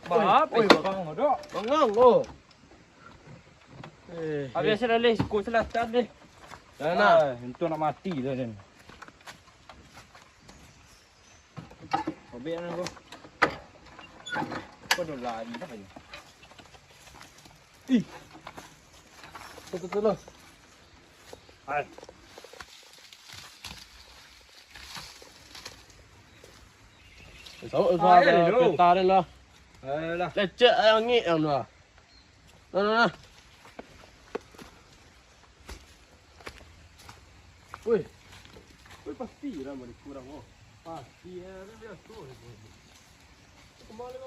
Ba, bang ada. Bangang oh. Habis saya dah skor selatan ni. Dah nak. Itu nak mati dah ni. Habis nak aku. Kau dah lari dah ni. Ih. Betul lah. Hai. Sao peta dia lah. Alah. Lecek angin yang lah. Nah. Woi. Woi pasti lah boleh kurang oh. Pasti ya dia tu. Kembali